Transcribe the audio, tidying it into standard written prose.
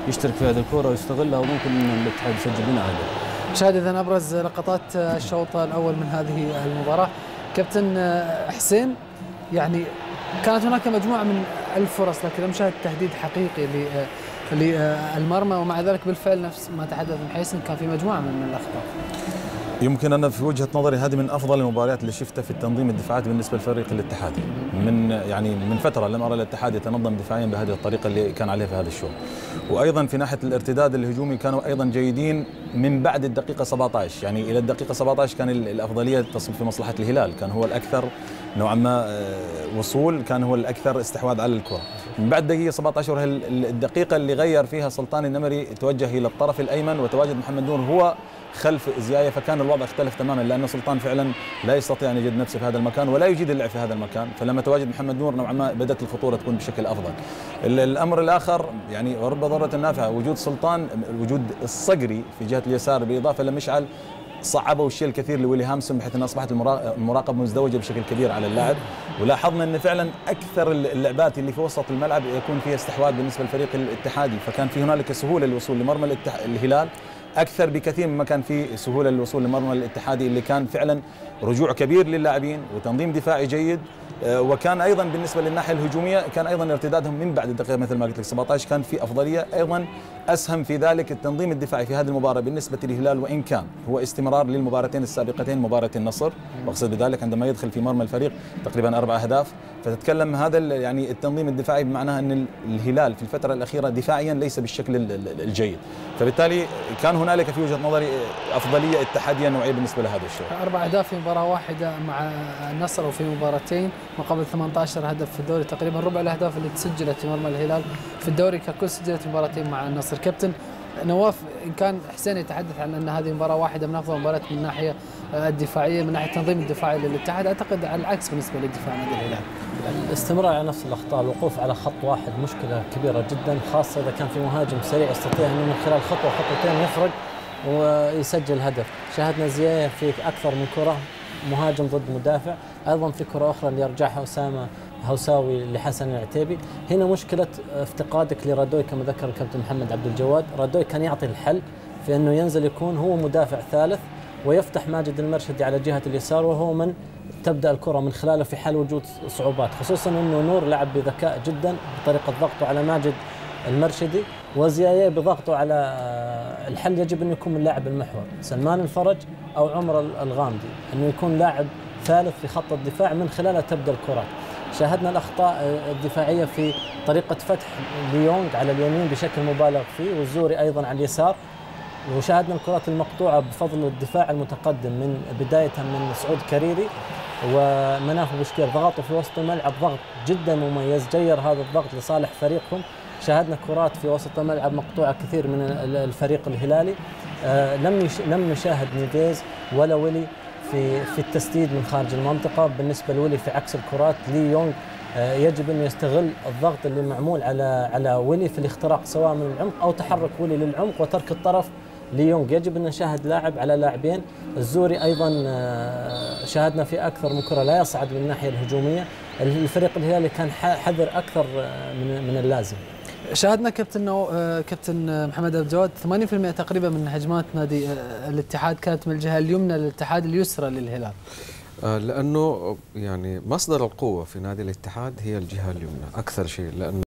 يشترك في هذه الكرة ويستغلها، وممكن الاتحاد يسجل منها هدف. شاهد إذا أبرز لقطات الشوط الأول من هذه المباراة كابتن حسين، يعني كانت هناك مجموعة من الفرص لكن لم نشاهد تهديد حقيقي للمرمى، ومع ذلك بالفعل نفس ما تحدث محيسن كان في مجموعة من الأخطاء. يمكن أنا في وجهة نظري هذه من أفضل المباريات اللي شفتها في التنظيم الدفاعات بالنسبة لفريق الاتحادي. من فترة لم أرى الاتحاد يتنظم دفاعيا بهذه الطريقة اللي كان عليه في هذا الشوط. وأيضا في ناحية الارتداد الهجومي كانوا أيضا جيدين من بعد الدقيقة 17، يعني إلى الدقيقة 17 كان الأفضلية تصب في مصلحة الهلال، كان هو الأكثر نوعا ما وصول، كان هو الأكثر استحواذ على الكرة. من بعد دقيقة 17 الدقيقة اللي غير فيها سلطان النمري، توجه إلى الطرف الأيمن وتواجد محمد نور هو خلف زياية، فكان الوضع اختلف تماما، لأن سلطان فعلا لا يستطيع أن يجد نفسه في هذا المكان ولا يجيد اللعب في هذا المكان، فلما تواجد محمد نور نوعا ما بدأت الخطورة تكون بشكل أفضل. الأمر الآخر يعني رب ضارة نافعة، وجود سلطان، وجود الصقري في جهة اليسار بالإضافة لمشعل صعبوا الشيء الكثير لويلي هامسون، بحيث انها اصبحت المراقبه مزدوجه بشكل كبير على اللاعب. ولاحظنا ان فعلا اكثر اللعبات اللي في وسط الملعب يكون فيها استحواذ بالنسبه للفريق الاتحادي، فكان في هنالك سهوله للوصول لمرمى الهلال اكثر بكثير مما كان في سهوله للوصول لمرمى الاتحادي، اللي كان فعلا رجوع كبير للاعبين وتنظيم دفاعي جيد. وكان ايضا بالنسبه للناحيه الهجوميه كان ايضا ارتدادهم من بعد الدقيقه مثل ما قلت لك 17 كان في افضليه. ايضا اسهم في ذلك التنظيم الدفاعي في هذه المباراه بالنسبه للهلال، وان كان هو استمرار للمباراتين السابقتين، مباراه النصر واقصد بذلك عندما يدخل في مرمى الفريق تقريبا 4 أهداف، فتتكلم هذا يعني التنظيم الدفاعي بمعناه ان الهلال في الفتره الاخيره دفاعيا ليس بالشكل الجيد، فبالتالي كان هنالك في وجهه نظري افضليه اتحاديه نوعيه بالنسبه لهذا الشوط. 4 أهداف في مباراه واحده مع النصر، وفي مباراتين مقابل 18 هدف في الدوري، تقريبا ربع الاهداف اللي تسجلت في مرمى الهلال في الدوري ككل سجلت في مباراتين مع النصر. كابتن نواف، ان كان حسين يتحدث عن ان هذه مباراه واحده من افضل المباريات من الناحيه الدفاعيه، من ناحيه التنظيم الدفاعي للاتحاد، اعتقد على العكس بالنسبه للدفاع نادي الهلال. الاستمرار على نفس الاخطاء، الوقوف على خط واحد مشكله كبيره جدا، خاصه اذا كان في مهاجم سريع يستطيع انه من خلال خطوه خطوتين يفرق ويسجل هدف. شاهدنا زياية في اكثر من كره، مهاجم ضد مدافع، ايضا في كره اخرى اللي يرجعها اسامه هوساوي لحسن العتيبي. هنا مشكله افتقادك لرادوي كما ذكر الكابتن محمد عبد الجواد. رادوي كان يعطي الحل في انه ينزل يكون هو مدافع ثالث ويفتح ماجد المرشدي على جهه اليسار، وهو من تبدا الكره من خلاله في حال وجود صعوبات، خصوصا انه نور لعب بذكاء جدا بطريقه ضغطه على ماجد المرشدي، وزياية بضغطه على الحل يجب انه يكون من لاعب المحور سلمان الفرج او عمر الغامدي، انه يكون لاعب ثالث في خط الدفاع من خلاله تبدا الكرات. شاهدنا الاخطاء الدفاعيه في طريقه فتح ليونغ على اليمين بشكل مبالغ فيه، والزوري ايضا على اليسار، وشاهدنا الكرات المقطوعه بفضل الدفاع المتقدم من بدايه من سعود كريري ومناف بوشكير، ضغطوا في وسط الملعب ضغط جدا مميز، جير هذا الضغط لصالح فريقهم. شاهدنا كرات في وسط الملعب مقطوعه كثير من الفريق الهلالي. لم نشاهد نيفيز ولا ويلي في التسديد من خارج المنطقه. بالنسبه لويلي في عكس الكرات، لي يونغ يجب انه يستغل الضغط اللي معمول على ويلي في الاختراق سواء من العمق او تحرك ويلي للعمق وترك الطرف ليونغ. يجب ان نشاهد لاعب على لاعبين. الزوري ايضا شاهدنا في اكثر من كره لا يصعد من الناحيه الهجوميه. الفريق الهلالي كان حذر اكثر من اللازم. شاهدنا كابتن محمد عبد الجواد 80% تقريبا من هجمات نادي الاتحاد كانت من الجهه اليمنى للاتحاد، اليسرى للهلال. لانه يعني مصدر القوه في نادي الاتحاد هي الجهه اليمنى اكثر شيء، لانه